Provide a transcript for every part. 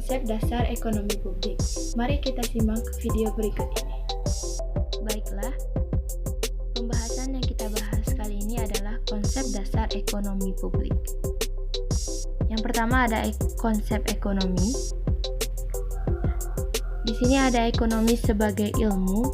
konsep dasar ekonomi publik. Mari kita simak video berikut ini. Baiklah, pembahasan yang kita bahas kali ini adalah konsep dasar ekonomi publik. Yang pertama ada konsep ekonomi. Di sini ada ekonomi sebagai ilmu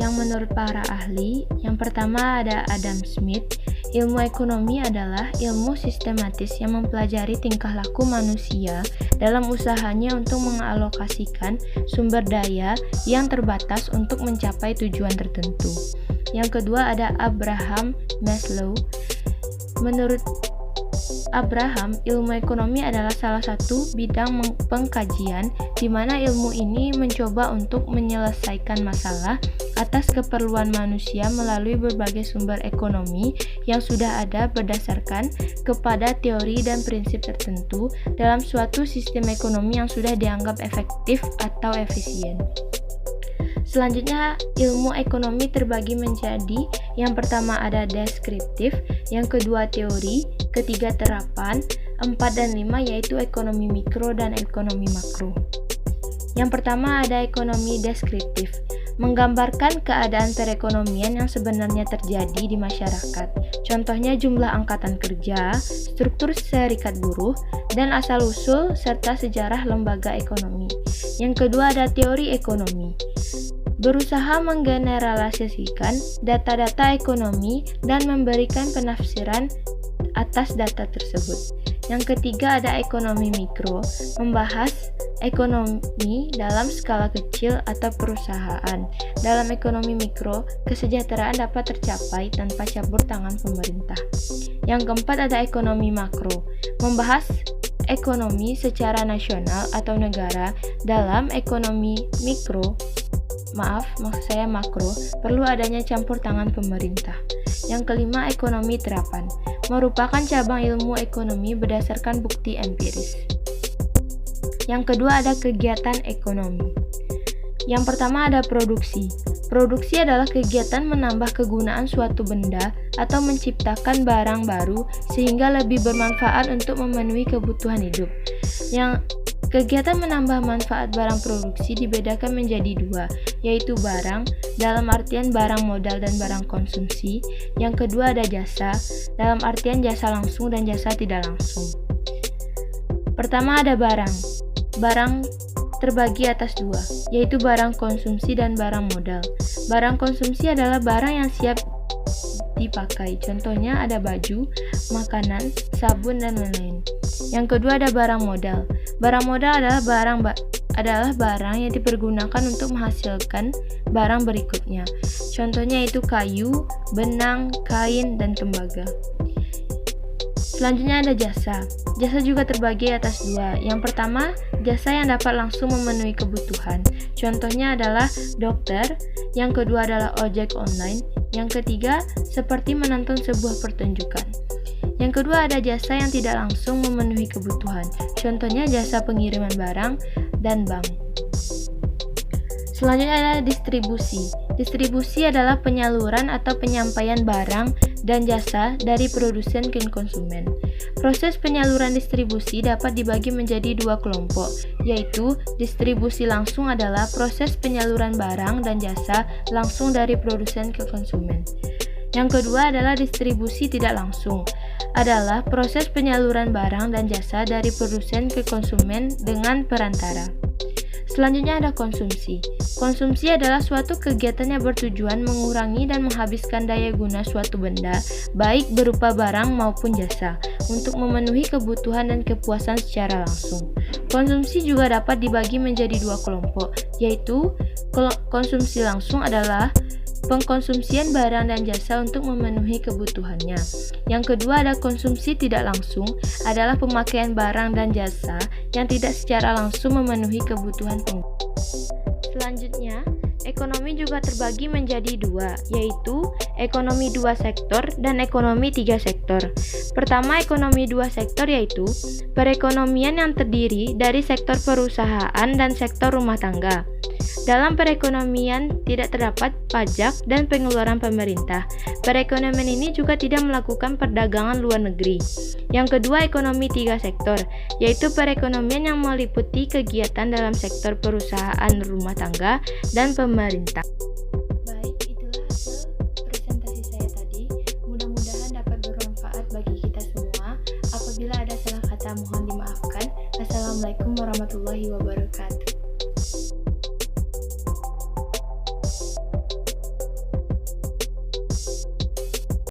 yang menurut para ahli. Yang pertama ada Adam Smith. Ilmu ekonomi adalah ilmu sistematis yang mempelajari tingkah laku manusia dalam usahanya untuk mengalokasikan sumber daya yang terbatas untuk mencapai tujuan tertentu. Yang kedua ada Abraham Maslow. Menurut Abraham, ilmu ekonomi adalah salah satu bidang pengkajian di mana ilmu ini mencoba untuk menyelesaikan masalah atas keperluan manusia melalui berbagai sumber ekonomi yang sudah ada berdasarkan kepada teori dan prinsip tertentu dalam suatu sistem ekonomi yang sudah dianggap efektif atau efisien. Selanjutnya, ilmu ekonomi terbagi menjadi yang pertama ada deskriptif, yang kedua teori, ketiga terapan, 4 dan 5 yaitu ekonomi mikro dan ekonomi makro. Yang pertama ada ekonomi deskriptif, menggambarkan keadaan perekonomian yang sebenarnya terjadi di masyarakat. Contohnya jumlah angkatan kerja, struktur serikat buruh, dan asal-usul serta sejarah lembaga ekonomi. Yang kedua ada teori ekonomi, berusaha menggeneralisasikan data-data ekonomi dan memberikan penafsiran atas data tersebut. Yang ketiga ada ekonomi mikro, membahas ekonomi dalam skala kecil atau perusahaan. Dalam ekonomi mikro, kesejahteraan dapat tercapai tanpa campur tangan pemerintah. Yang keempat ada ekonomi makro, membahas ekonomi secara nasional atau negara. Dalam ekonomi mikro, maksud saya makro, perlu adanya campur tangan pemerintah. Yang kelima, ekonomi terapan, merupakan cabang ilmu ekonomi berdasarkan bukti empiris. Yang kedua ada kegiatan ekonomi. Yang pertama ada produksi. Produksi adalah kegiatan menambah kegunaan suatu benda atau menciptakan barang baru sehingga lebih bermanfaat untuk memenuhi kebutuhan hidup. Yang kegiatan menambah manfaat barang produksi dibedakan menjadi dua, yaitu barang dalam artian barang modal dan barang konsumsi. Yang kedua ada jasa, dalam artian jasa langsung dan jasa tidak langsung. Pertama ada barang. Barang terbagi atas dua, yaitu barang konsumsi dan barang modal. Barang konsumsi adalah barang yang siap dipakai. Contohnya ada baju, makanan, sabun, dan lain-lain. Yang kedua ada barang modal. Barang modal adalah barang yang dipergunakan untuk menghasilkan barang berikutnya. Contohnya itu kayu, benang, kain, dan tembaga. Selanjutnya ada jasa. Jasa juga terbagi atas dua. Yang pertama, jasa yang dapat langsung memenuhi kebutuhan. Contohnya adalah dokter. Yang kedua adalah ojek online. Yang ketiga, seperti menonton sebuah pertunjukan. Yang kedua ada jasa yang tidak langsung memenuhi kebutuhan. Contohnya jasa pengiriman barang dan bank. Selanjutnya ada distribusi. Distribusi adalah penyaluran atau penyampaian barang dan jasa dari produsen ke konsumen. Proses penyaluran distribusi dapat dibagi menjadi dua kelompok, yaitu distribusi langsung adalah proses penyaluran barang dan jasa langsung dari produsen ke konsumen. Yang kedua adalah distribusi tidak langsung, adalah proses penyaluran barang dan jasa dari produsen ke konsumen dengan perantara. Selanjutnya ada konsumsi. Konsumsi adalah suatu kegiatan yang bertujuan mengurangi dan menghabiskan daya guna suatu benda, baik berupa barang maupun jasa, untuk memenuhi kebutuhan dan kepuasan secara langsung. Konsumsi juga dapat dibagi menjadi dua kelompok, yaitu konsumsi langsung adalah pengkonsumsian barang dan jasa untuk memenuhi kebutuhannya. Yang kedua ada konsumsi tidak langsung, adalah pemakaian barang dan jasa yang tidak secara langsung memenuhi kebutuhan pengguna. Selanjutnya, ekonomi juga terbagi menjadi dua, yaitu ekonomi dua sektor dan ekonomi tiga sektor. Pertama, ekonomi dua sektor yaitu perekonomian yang terdiri dari sektor perusahaan dan sektor rumah tangga. Dalam perekonomian tidak terdapat pajak dan pengeluaran pemerintah. Perekonomian ini juga tidak melakukan perdagangan luar negeri. Yang kedua, ekonomi tiga sektor, yaitu perekonomian yang meliputi kegiatan dalam sektor perusahaan rumah tangga dan pemerintah. Baik, itulah hasil presentasi saya tadi. Mudah-mudahan dapat bermanfaat bagi kita semua. Apabila ada salah kata mohon dimaafkan. Assalamualaikum warahmatullahi wabarakatuh.